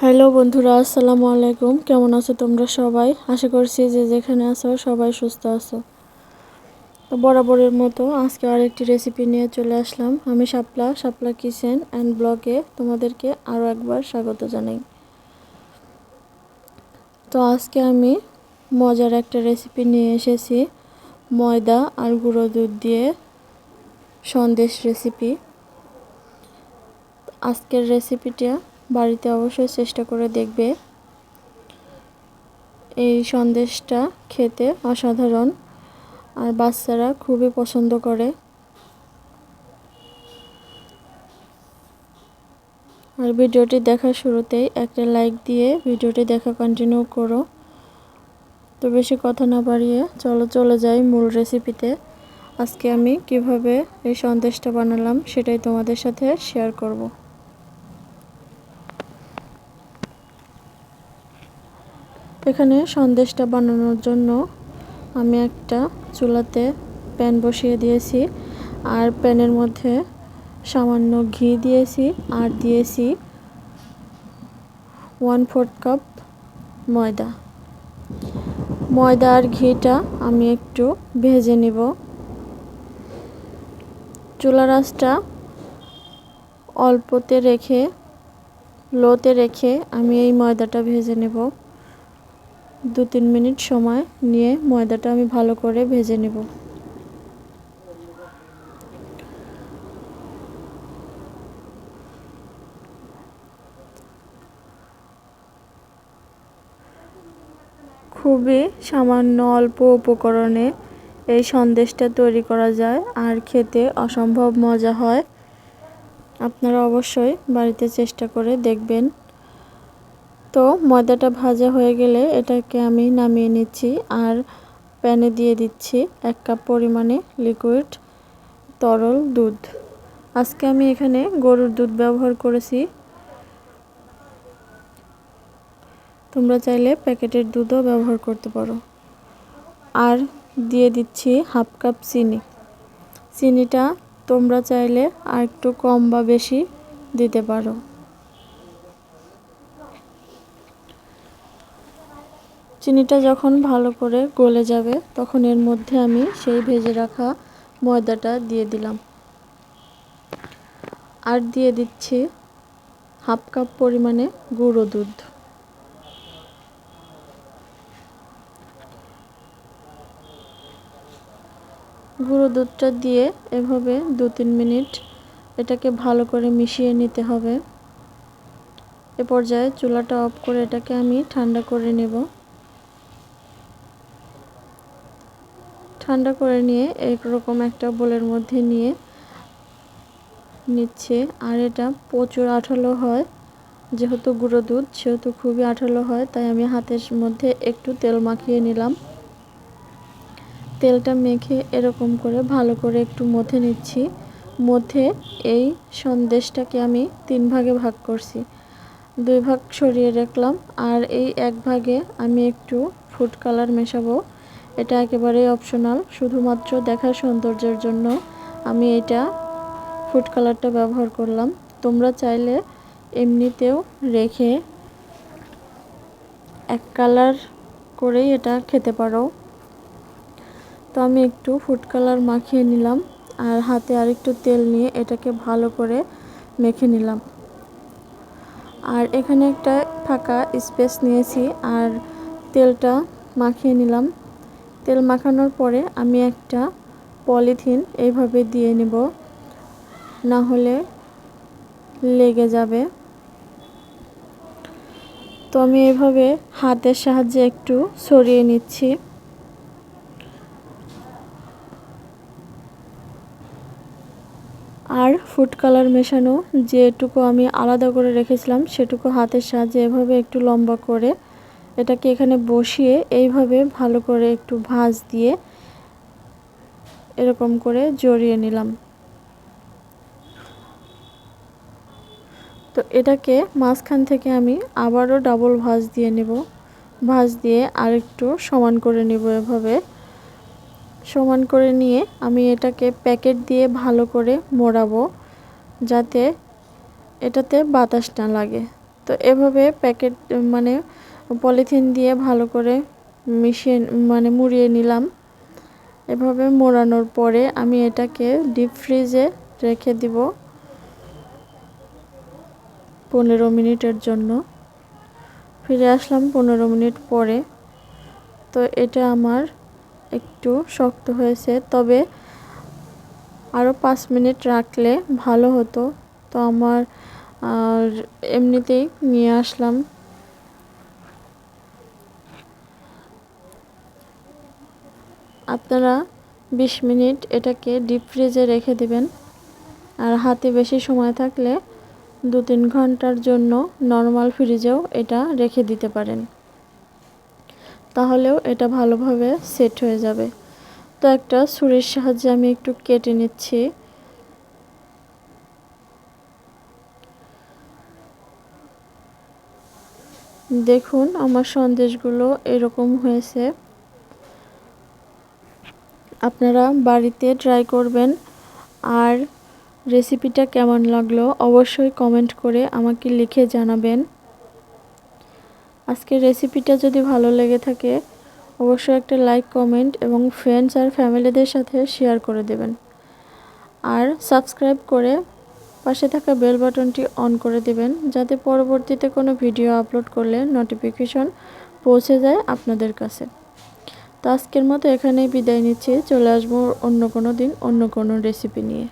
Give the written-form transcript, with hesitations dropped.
Hello বন্ধুরা, আসসালামু আলাইকুম। কেমন আছো তোমরা সবাই? আশা করছি যে যেখানে আছো সবাই সুস্থ আছো। তো বরাবরের মতো আজকে আরেকটি রেসিপি নিয়ে চলে আসলাম। আমি শাপলা কিচেন অ্যান্ড ব্লগে তোমাদেরকে আরও একবার স্বাগত জানাই। তো আজকে আমি মজার একটা রেসিপি নিয়ে এসেছি, ময়দা আর গুঁড়ো দুধ দিয়ে সন্দেশ রেসিপি। আজকের রেসিপিটা বাড়িতে অবশ্যই চেষ্টা করে দেখবে। এই সন্দেশটা খেতে অসাধারণ, আর বাচ্চারা খুবই পছন্দ করে। আর ভিডিওটি দেখার শুরুতেই একটা লাইক দিয়ে ভিডিওটি দেখা কন্টিনিউ করো। তো বেশি কথা না বাড়িয়ে চলে যাই মূল রেসিপিতে। আজকে আমি কিভাবে এই সন্দেশটা বানালাম সেটাই তোমাদের সাথে শেয়ার করব। এখানে সন্দেশটা বানানোর জন্য আমি একটা চুলাতে প্যান বসিয়ে দিয়েছি, আর প্যানের মধ্যে সামান্য ঘি দিয়েছি, আর দিয়েছি 1/4 কাপ ময়দা আর ঘিটা আমি একটু ভেজে নিব। চুলার আঁচটা অল্পতে রেখে, লোতে রেখে আমি এই ময়দাটা ভেজে নেব। 2-3 মিনিট সময় নিয়ে ময়দাটা আমি ভালো করে ভেজে নেব। খুবই সামান্য অল্প উপকরণে এই সন্দেশটা তৈরি করা যায়, আর খেতে অসম্ভব মজা হয়। আপনারা অবশ্যই বাড়িতে চেষ্টা করে দেখবেন। তো ময়দাটা ভাজা হয়ে গেলে এটাকে আমি নামিয়ে নিচ্ছি, আর প্যানে দিয়ে দিচ্ছি 1 কাপ পরিমাণে লিকুইড তরল দুধ। আজকে আমি এখানে গরুর দুধ ব্যবহার করেছি। তোমরা চাইলে প্যাকেটের দুধও ব্যবহার করতে পারো। আর দিয়ে দিচ্ছি 1/2 কাপ চিনি। চিনিটা তোমরা চাইলে আর একটু কম বা বেশি দিতে পারো। চিনিটা যখন ভালো করে গলে যাবে তখন এর মধ্যে আমি সেই ভেজে রাখা ময়দাটা দিয়ে দিলাম, আর দিয়ে দিচ্ছি 1/2 কাপ পরিমাণে গুঁড়ো দুধ। গুঁড়ো দুধটা দিয়ে এভাবে 2-3 মিনিট এটাকে ভালো করে মিশিয়ে নিতে হবে। এ পর্যায়ে চুলাটা অফ করে এটাকে আমি ঠান্ডা করে নেব। ঠান্ডা করে নিয়ে এরকম একটা বোলের মধ্যে নিয়ে নিচ্ছে। আর এটা প্রচুর আঠালো হয়, যেহেতু গুঁড়ো দুধ সেহেতু খুবই আঠালো হয়, তাই আমি হাতের মধ্যে একটু তেল মাখিয়ে নিলাম। তেলটা মেখে এরকম করে ভালো করে একটু মথে নিচ্ছি। মথে এই সন্দেশটাকে আমি 3 ভাগে ভাগ করছি। 2 ভাগ সরিয়ে রাখলাম, আর এই 1 ভাগে আমি একটু ফুড কালার মেশাবো। এটা একেবারেই অপশনাল, শুধুমাত্র দেখার সৌন্দর্যের জন্য আমি এটা ফুড কালারটা ব্যবহার করলাম। তোমরা চাইলে এমনিতেও রেখে 1 কালার করেই এটা খেতে পারো। তো আমি একটু ফুড কালার মাখিয়ে নিলাম, আর হাতে আরেকটু তেল নিয়ে এটাকে ভালো করে মেখে নিলাম। আর এখানে একটা ফাঁকা স্পেস নিয়েছি, আর তেলটা মাখিয়ে নিলাম। তেল মাখানোর পরে আমি একটা পলিথিন এইভাবে দিয়ে নেব, না হলে লেগে যাবে। তো আমি এভাবে হাতের সাহায্যে একটু ছড়িয়ে নিচ্ছি। আর ফুড কালার মেশানো যেটুকু আমি আলাদা করে রেখেছিলাম সেটুকু হাতের সাহায্যে এভাবে একটু লম্বা করে এটাকে এখানে বসিয়ে এইভাবে ভালো করে একটু ভাঁজ দিয়ে এরকম করে জড়িয়ে নিলাম। তো এটাকে মাঝখান থেকে আমি আবারও ডাবল ভাঁজ দিয়ে নেব। ভাঁজ দিয়ে আরেকটু সমান করে নেব। এভাবে সমান করে নিয়ে আমি এটাকে প্যাকেট দিয়ে ভালো করে মোড়াবো, যাতে এটাতে বাতাস না লাগে। তো এভাবে প্যাকেট মানে পলিথিন দিয়ে ভালো করে মিশিয়ে মুড়িয়ে নিলাম। এভাবে মোড়ানোর পরে আমি এটাকে ডিপ ফ্রিজে রেখে দিব 15 মিনিটের জন্য। ফিরে আসলাম 15 মিনিট পরে। তো এটা আমার একটু শক্ত হয়েছে, তবে আরও 5 মিনিট রাখলে ভালো হতো। তো আমার এমনিতেই নিয়ে আসলাম। আপনারা 20 মিনিট এটাকে ডিপ ফ্রিজে রেখে দিবেন। আর হাতে বেশি সময় থাকলে 2-3 ঘন্টার জন্য নর্মাল ফ্রিজেও এটা রেখে দিতে পারেন, তাহলেও এটা ভালোভাবে সেট হয়ে যাবে। তো একটা ছুরির সাহায্যে আমি একটু কেটে নিচ্ছি। দেখুন আমার সন্দেশগুলো এরকম হয়েছে। আপনারা বাড়িতে ট্রাই করবেন। আর রেসিপিটা কেমন লাগলো অবশ্যই কমেন্ট করে আমাকে লিখে জানাবেন। আজকের রেসিপিটা যদি ভালো লেগে থাকে অবশ্যই একটা লাইক, কমেন্ট এবং ফ্রেন্ডস আর ফ্যামিলিদের সাথে শেয়ার করে দেবেন। আর সাবস্ক্রাইব করে পাশে থাকা বেল বাটনটি অন করে দেবেন, যাতে পরবর্তীতে কোনো ভিডিও আপলোড করলে নোটিফিকেশন পৌঁছে যায় আপনাদের কাছে। তো আজকের মতো এখানেই বিদায় নিচ্ছি। চলে আসবো অন্য কোনো দিন অন্য কোনো রেসিপি নিয়ে।